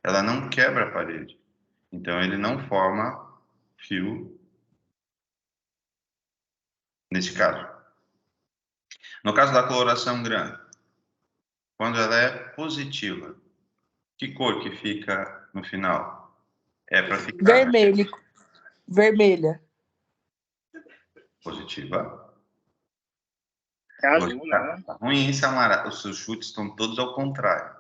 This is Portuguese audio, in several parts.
ela não quebra a parede. Então, ele não forma fio nesse caso. No caso da coloração grã, quando ela é positiva, que cor que fica no final? É para ficar, né? Vermelha. Positiva. É azul, né? Tá ruim, Samara. Os seus chutes estão todos ao contrário.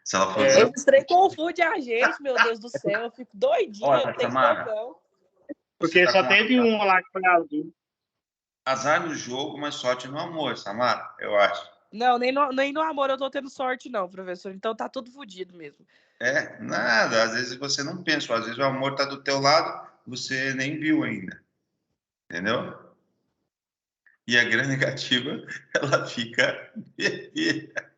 Se ela for Esse trem confunde a gente, meu Deus do céu. Eu fico doidinha, Olha, não tem Samara, como. Porque tá só com teve uma lá que foi azul. azar no jogo, mas sorte no amor, Samara, eu acho. Não, nem no amor eu tô tendo sorte, não, professor. Então tá tudo fodido mesmo. É, nada. Às vezes você não pensa, às vezes o amor tá do teu lado, você nem viu ainda. Entendeu? E a grã negativa, ela fica vermelha.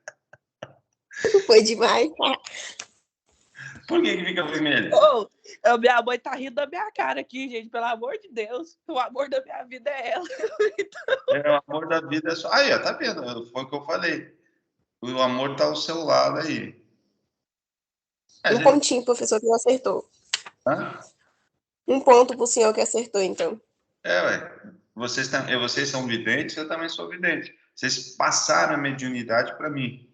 Foi demais, tá? Por que fica vermelha? Ô, minha mãe tá rindo da minha cara aqui, gente. Pelo amor de Deus. O amor da minha vida é ela. É, o amor da vida é só. Aí, ó, tá vendo? Foi o que eu falei. O amor tá ao seu lado aí. Um pontinho, professor, que acertou. Hã? Um ponto pro senhor que acertou, então. É, ué. Vocês são videntes, eu também sou vidente. Vocês passaram a mediunidade para mim.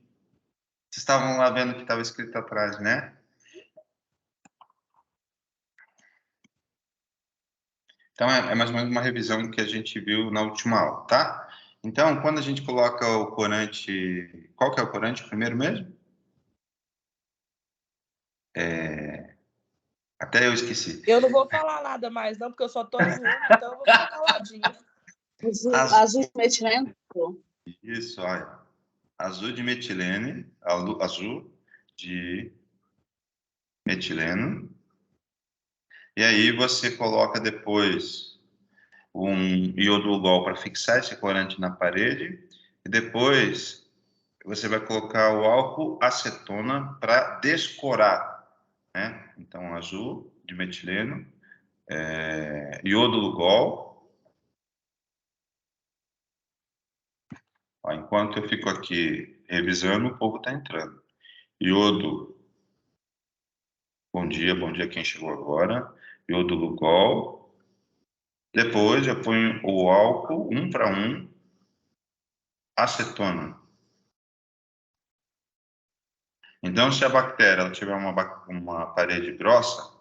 Vocês estavam lá vendo o que estava escrito atrás, né? Então, é mais ou menos uma revisão que a gente viu na última aula, tá? Então, quando a gente coloca o corante... Qual que é o corante primeiro mesmo? Até eu esqueci. Eu não vou falar nada mais, não, porque eu só tô em uma, então eu vou ficar caladinha. Azul de metileno. Isso, olha. Azul de metilene, azul de metileno. E aí você coloca depois um iodulol para fixar esse corante na parede. E depois você vai colocar o álcool acetona para descorar, né? Então, azul de metileno, iodulol. Ó, enquanto eu fico aqui revisando, o povo está entrando. Iodo, bom dia quem chegou agora. Iodulugol. Depois eu ponho o álcool, 1:1, acetona. Então, se a bactéria ela tiver uma parede grossa,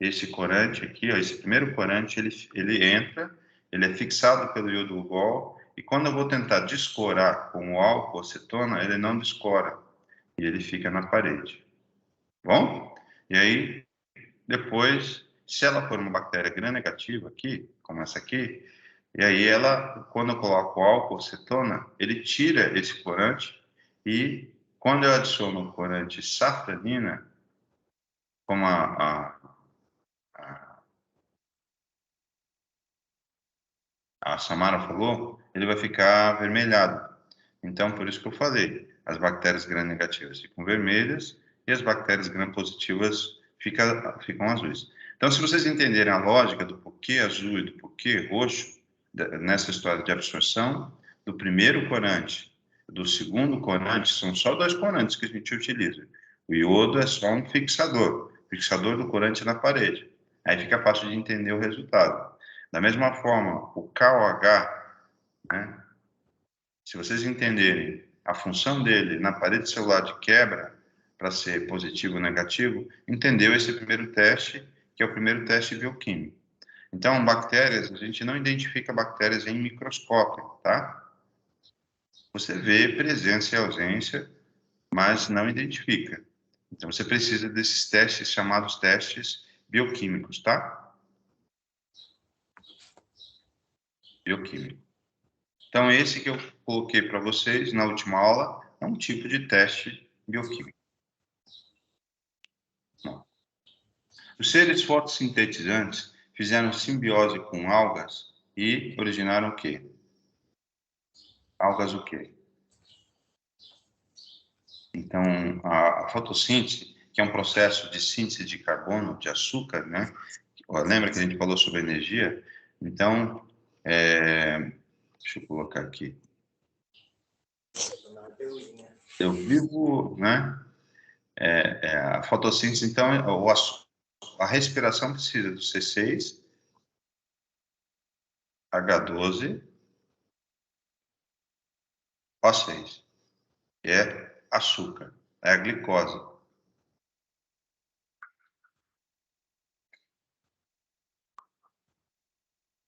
esse corante aqui, ó, esse primeiro corante, ele entra, ele é fixado pelo iodulugol, e quando eu vou tentar descorar com o álcool acetona, ele não descora, e ele fica na parede. Bom? E aí, depois, se ela for uma bactéria gram-negativa aqui, como essa aqui, e aí ela, quando eu coloco o álcool acetona, ele tira esse corante e quando eu adiciono o corante safranina, como a Samara falou, ele vai ficar avermelhado. Então, por isso que eu falei, as bactérias gram-negativas ficam vermelhas e as bactérias gram-positivas ficam azuis. Então, se vocês entenderem a lógica do porquê azul e do porquê roxo, nessa história de absorção, do primeiro corante, do segundo corante, são só 2 corantes que a gente utiliza. O iodo é só um fixador do corante na parede. Aí fica fácil de entender o resultado. Da mesma forma, o KOH, né, se vocês entenderem a função dele na parede celular de quebra, para ser positivo ou negativo, entendeu esse primeiro teste, que é o primeiro teste bioquímico. Então, bactérias, a gente não identifica bactérias em microscópio, tá? Você vê presença e ausência, mas não identifica. Então, você precisa desses testes chamados testes bioquímicos, tá? Bioquímico. Então, esse que eu coloquei para vocês na última aula é um tipo de teste bioquímico. Bom, os seres fotossintetizantes fizeram simbiose com algas e originaram o quê? Algas o quê? Então, a fotossíntese, que é um processo de síntese de carbono, de açúcar, né? Lembra que a gente falou sobre energia? Então, deixa eu colocar aqui. Eu vivo, né? A fotossíntese, então, a respiração precisa do C6, H12, O6, que é açúcar, é a glicose.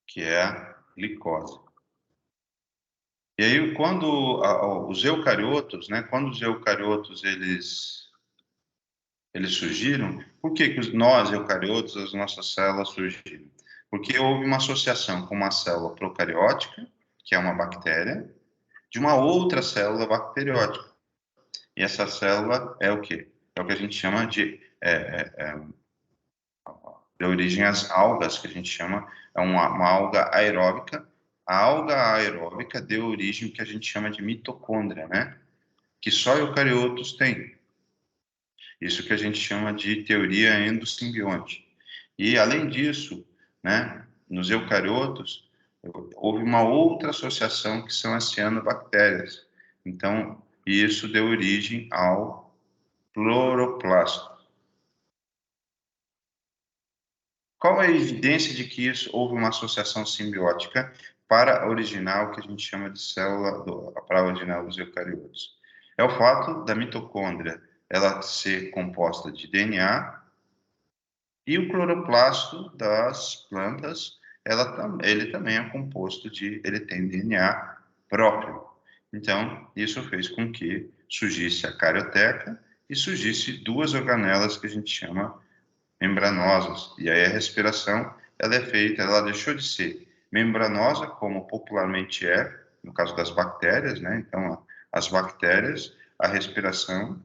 Que é a glicose. E aí, quando os eucariotos, né, quando os eucariotos eles surgiram, por que nós, eucariotos, as nossas células surgiram? Porque houve uma associação com uma célula procariótica, que é uma bactéria, de uma outra célula bacteriótica. E essa célula é o quê? É o que a gente chama de origem às algas, que a gente chama, é uma alga aeróbica. A alga aeróbica deu origem ao que a gente chama de mitocôndria, né? Que só eucariotos têm. Isso que a gente chama de teoria endossimbiótica. E, além disso, né, nos eucariotos, houve uma outra associação que são as cianobactérias. Então, isso deu origem ao cloroplasto. Qual é a evidência de que houve uma associação simbiótica para originar o que a gente chama de célula, para originar os eucariotos? É o fato da mitocôndria ela ser composta de DNA e o cloroplasto das plantas, ele também é composto ele tem DNA próprio. Então, isso fez com que surgisse a carioteca e surgisse duas organelas que a gente chama membranosas. E aí a respiração, ela é feita, ela deixou de ser membranosa, como popularmente é, no caso das bactérias, né? Então, as bactérias, a respiração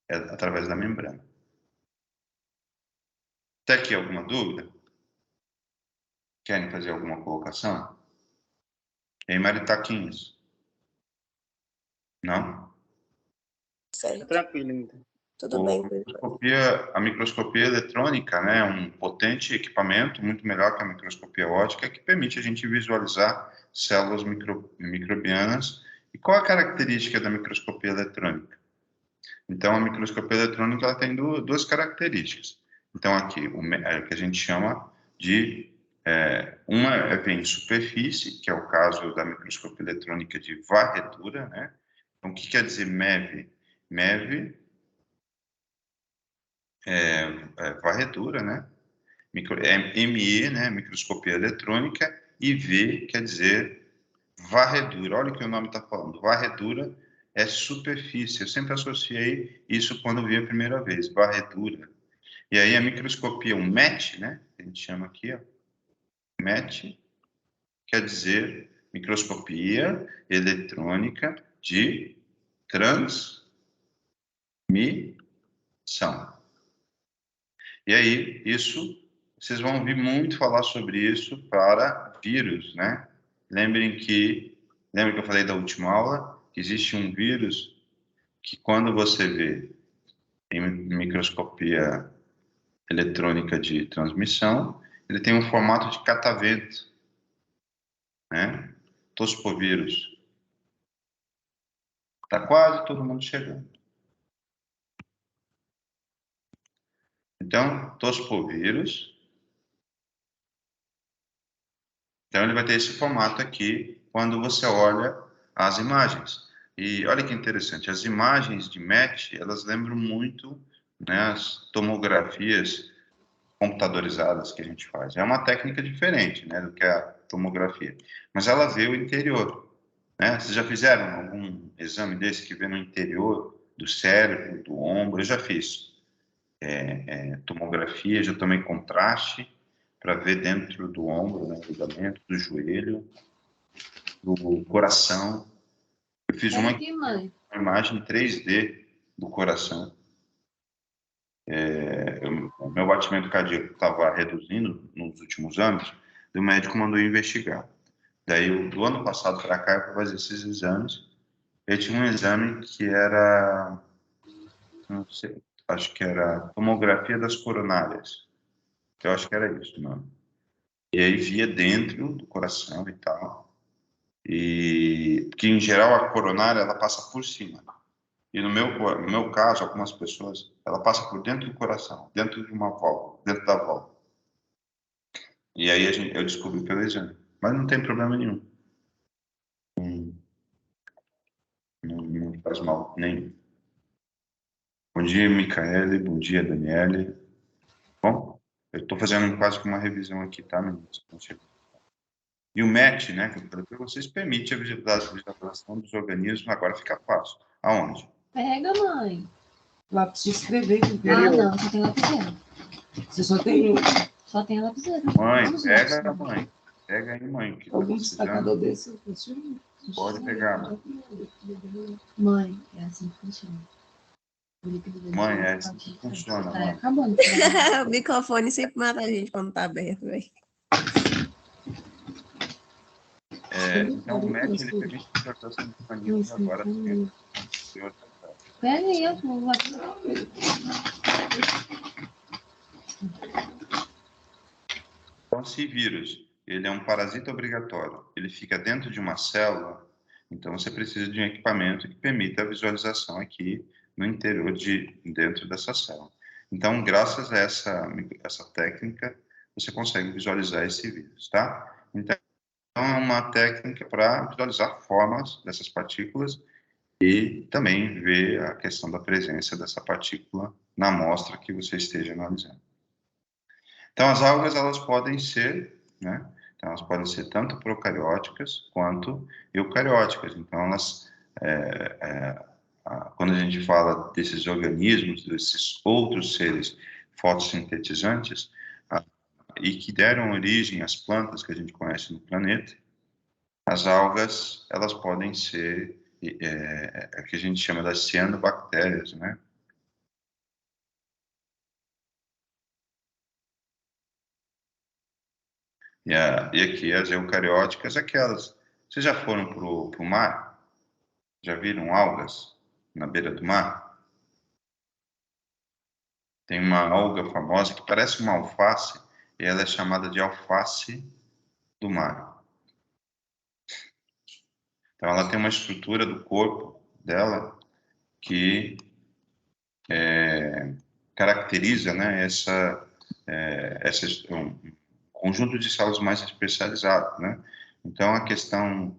é através da membrana. Até aqui alguma dúvida? Querem fazer alguma colocação? E aí, Maritaquinhos? Não? Certo. Tranquilo, então. Tudo bem. A microscopia eletrônica, né, é um potente equipamento, muito melhor que a microscopia óptica, que permite a gente visualizar células microbianas. E qual a característica da microscopia eletrônica? Então, a microscopia eletrônica ela tem duas características. Então, aqui, o que a gente chama de... uma é em superfície, que é o caso da microscopia eletrônica de varredura, né? Então, o que quer dizer MEV? MEV varredura, né? ME, né? Microscopia eletrônica, e V quer dizer varredura. Olha o que o nome está falando. Varredura é superfície. Eu sempre associei isso quando vi a primeira vez, varredura. E aí a microscopia, um MET, né? Que a gente chama aqui, ó. MET quer dizer microscopia eletrônica de transmissão. E aí, vocês vão ouvir muito falar sobre isso para vírus, né? Lembra que eu falei da última aula? Que existe um vírus que quando você vê em microscopia eletrônica de transmissão, ele tem um formato de catavento, né? Tospovírus. Está quase todo mundo chegando. Então, tospovírus. Então, ele vai ter esse formato aqui quando você olha as imagens. E olha que interessante, as imagens de MET, elas lembram muito, né, as tomografias computadorizadas que a gente faz. É uma técnica diferente, né, do que a tomografia. Mas ela vê o interior, né? Vocês já fizeram algum exame desse que vê no interior do cérebro, do ombro? Eu já fiz tomografia, já tomei contraste para ver dentro do ombro, né, do ligamento, do joelho, do coração. Eu fiz uma imagem 3D do coração. O meu batimento cardíaco estava reduzindo nos últimos anos, e o médico mandou investigar. Daí, do ano passado para cá, eu fui fazer esses exames. Eu tinha um exame que era, não sei, acho que era tomografia das coronárias. Eu acho que era isso, não? E aí via dentro do coração e tal. E que em geral a coronária ela passa por cima. E no meu caso, algumas pessoas, ela passa por dentro do coração, dentro de uma válvula, dentro da válvula. E aí eu descobri pelo exame. Mas não tem problema nenhum. Não faz mal nenhum. Bom dia, Micaele. Bom dia, Daniele. Bom, eu estou fazendo quase que uma revisão aqui, tá, meninas? E o MET, né, que eu falei para vocês, permite a visualização dos organismos. Agora fica fácil. Aonde? Pega, mãe. Lápis de escrever. Ah, não, só tem lapiseira. Você só tem um? Só tem a lapiseira. Mãe, Vamos pega, lá, mãe. Pega aí, mãe. Que algum tá destacador precisando. desse? Pode pegar, mãe. Mãe, é assim que funciona. Mãe, é assim que funciona, Tá mãe. acabando. O microfone sempre mata a gente quando tá aberto, velho. Então, o MET, ele permite a visualização dos organismos agora. Pega aí, eu vou lá. Então, se vírus, ele é um parasita obrigatório, ele fica dentro de uma célula, então você precisa de um equipamento que permita a visualização aqui no interior dentro dessa célula. Então, graças a essa técnica, você consegue visualizar esse vírus, tá? Então, é uma técnica para visualizar formas dessas partículas e também ver a questão da presença dessa partícula na amostra que você esteja analisando. Então, as algas, elas podem ser, né? Então, elas podem ser tanto procarióticas quanto eucarióticas. Então, elas, quando a gente fala desses organismos, desses outros seres fotossintetizantes, e que deram origem às plantas que a gente conhece no planeta, as algas, elas podem ser, que a gente chama das cianobactérias, né? E aqui as eucarióticas, aquelas. Vocês já foram para o mar? Já viram algas na beira do mar? Tem uma alga famosa que parece uma alface, e ela é chamada de alface do mar. Então, ela tem uma estrutura do corpo dela que caracteriza, né, um conjunto de células mais especializadas, né? Então, a questão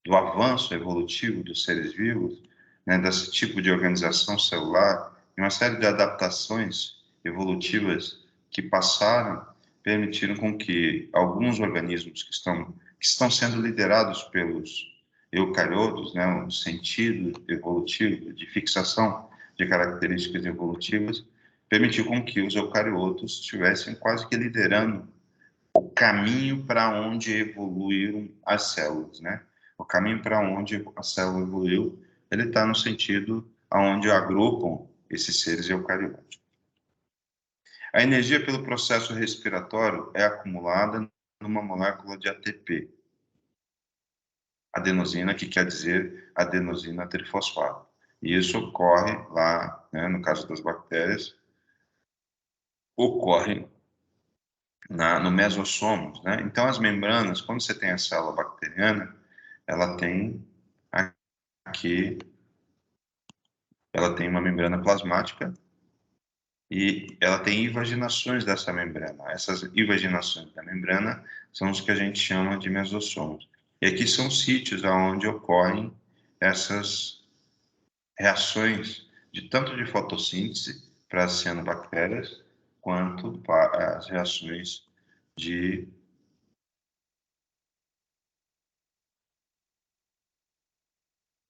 do avanço evolutivo dos seres vivos, né, desse tipo de organização celular, e uma série de adaptações evolutivas que passaram, permitiram com que alguns organismos que estão sendo liderados pelos eucariotos, né, o sentido evolutivo de fixação de características evolutivas, permitiu com que os eucariotos estivessem quase que liderando o caminho para onde evoluíram as células, né? O caminho para onde a célula evoluiu, ele está no sentido aonde agrupam esses seres eucariotos. A energia pelo processo respiratório é acumulada numa molécula de ATP, adenosina, que quer dizer adenosina trifosfato. E isso ocorre lá, né, no caso das bactérias, ocorre no mesossomos, né? Então, as membranas, quando você tem a célula bacteriana, ela tem aqui, ela tem uma membrana plasmática e ela tem invaginações dessa membrana. Essas invaginações da membrana são os que a gente chama de mesossomos. E aqui são sítios onde ocorrem essas reações tanto de fotossíntese para as cianobactérias, quanto para as reações de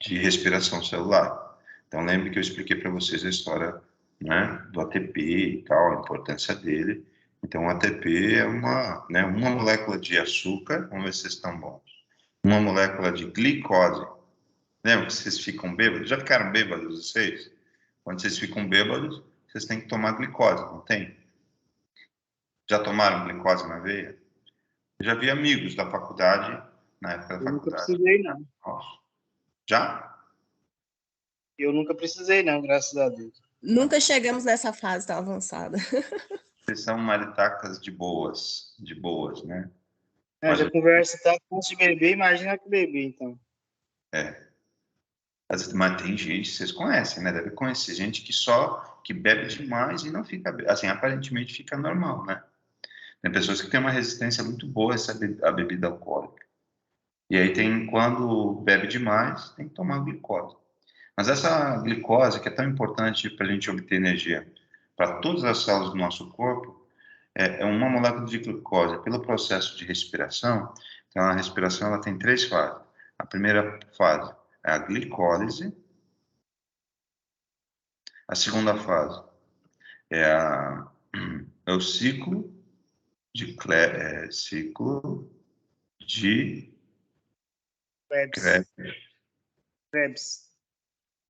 respiração celular. Então, lembre que eu expliquei para vocês a história, né, do ATP e tal, a importância dele. Então, o ATP é uma molécula de açúcar, vamos ver se vocês estão bons, uma molécula de glicose. Lembra que vocês ficam bêbados? Já ficaram bêbados vocês? Quando vocês ficam bêbados, vocês têm que tomar glicose, não tem? Já tomaram glicose na veia? Eu já vi amigos da faculdade, na época da Eu nunca faculdade. precisei, não. Nossa. Já? Eu nunca precisei, não, graças a Deus. Nunca chegamos nessa fase tão avançada. Vocês são maritacas de boas, né? Já conversa tanto antes de beber, imagina que beber, então. Mas tem gente, vocês conhecem, né? Deve conhecer gente que bebe demais e não fica, assim, aparentemente fica normal, né? Tem pessoas que têm uma resistência muito boa a bebida alcoólica. E aí quando bebe demais, tem que tomar glicose. Mas essa glicose, que é tão importante para a gente obter energia para todas as células do nosso corpo, é uma molécula de glicose. Pelo processo de respiração, então a respiração ela tem 3 fases. A primeira fase é a glicólise. A segunda fase é o ciclo de Krebs. Krebs. Krebs.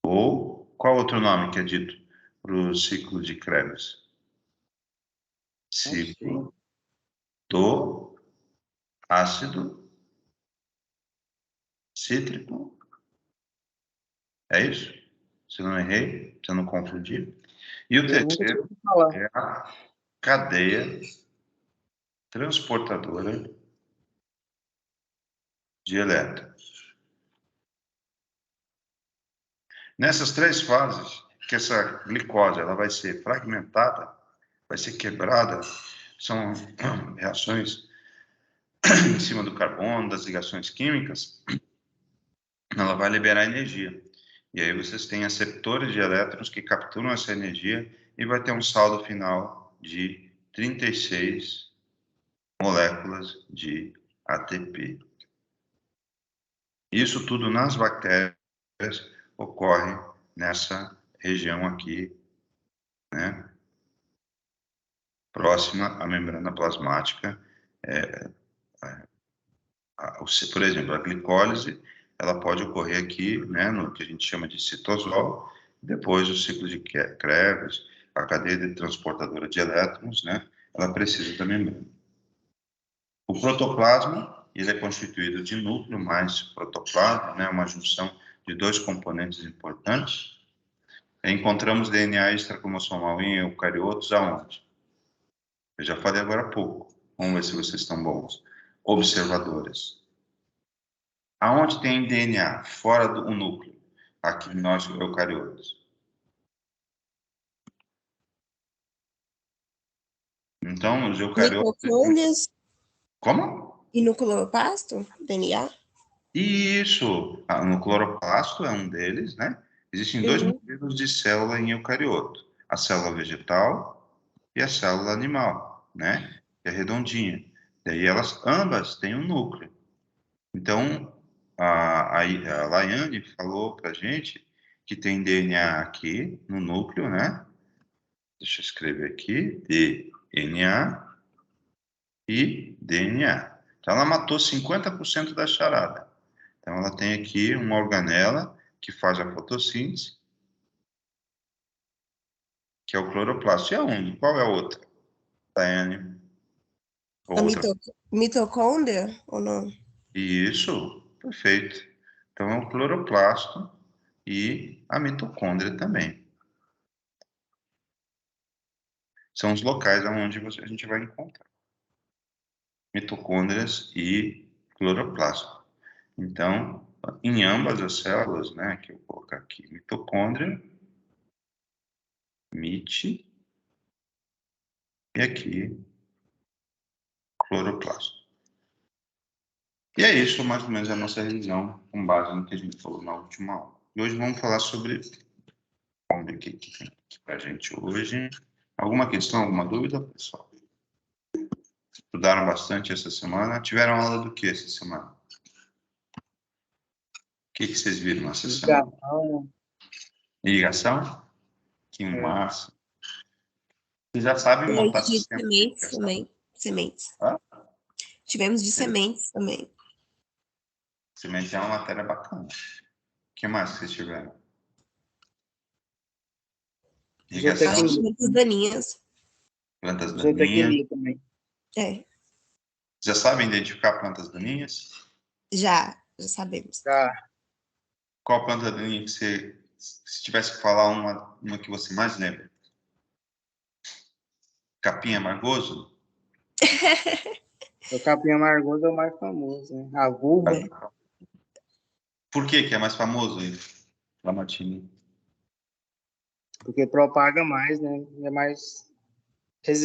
Ou qual outro nome que é dito para o ciclo de Krebs? Ciclo do ácido cítrico. É isso? Se eu não errei, se eu não confundir. E o terceiro é a cadeia transportadora de elétrons. Nessas 3 fases, que essa glicose ela vai ser fragmentada, vai ser quebrada, são reações em cima do carbono, das ligações químicas, ela vai liberar energia. E aí vocês têm aceptores de elétrons que capturam essa energia e vai ter um saldo final de 36 moléculas de ATP. Isso tudo nas bactérias ocorre nessa região aqui, né? Próxima à membrana plasmática. Por exemplo, a glicólise, ela pode ocorrer aqui, né, no que a gente chama de citosol, depois o ciclo de Krebs, a cadeia de transportadora de elétrons, né, ela precisa da membrana. O protoplasma, ele é constituído de núcleo mais protoplasma, né, uma junção de 2 componentes importantes. Encontramos DNA extracromossomal em eucariotos aonde? Eu já falei agora há pouco. Vamos ver se vocês estão bons. Observadores. Aonde tem DNA? Fora do núcleo. Aqui nós, eucariotos. Então, os eucariotos... Mitocôndrias Como? e no cloroplasto, DNA? Isso. No cloroplasto é um deles, né? Existem 2 modelos de célula em eucarioto. A célula vegetal e a célula animal, né? Que é redondinha. Daí ambas têm um núcleo. Então, a Laiane falou pra gente que tem DNA aqui no núcleo, né? Deixa eu escrever aqui, DNA e DNA. Então, ela matou 50% da charada. Então, ela tem aqui uma organela que faz a fotossíntese, que é o cloroplasto. E aonde? Qual é a outra? Laiane? A mitocôndria ou não? Isso, perfeito. Então, é o cloroplasto e a mitocôndria também. São os locais onde a gente vai encontrar mitocôndrias e cloroplasto. Então, em ambas as células, né, que eu vou colocar aqui, mitocôndria, MIT, e aqui, cloroplasto. E é isso, mais ou menos, a nossa revisão, com base no que a gente falou na última aula. E hoje vamos falar sobre... Vamos ver o que tem aqui para a gente hoje. Alguma questão, alguma dúvida, pessoal? Estudaram bastante essa semana? Tiveram aula do que essa semana? O que vocês viram essa semana? Irrigação? Que massa. Vocês já sabem montar De sistema de sementes irrigação? também. Sementes. Hã? Tivemos de sementes também. Semente é uma matéria bacana. O que mais vocês tiveram? Irrigação, Plantas daninhas. plantas daninhas. Zootecnia também. É, Já sabem identificar plantas daninhas? já sabemos. Tá. Qual planta daninha que se tivesse que falar uma que você mais lembra? Capim amargoso? O capim amargoso é o mais famoso, né? A vulva. Por que é mais famoso? Lamartine. Porque propaga mais, né? É mais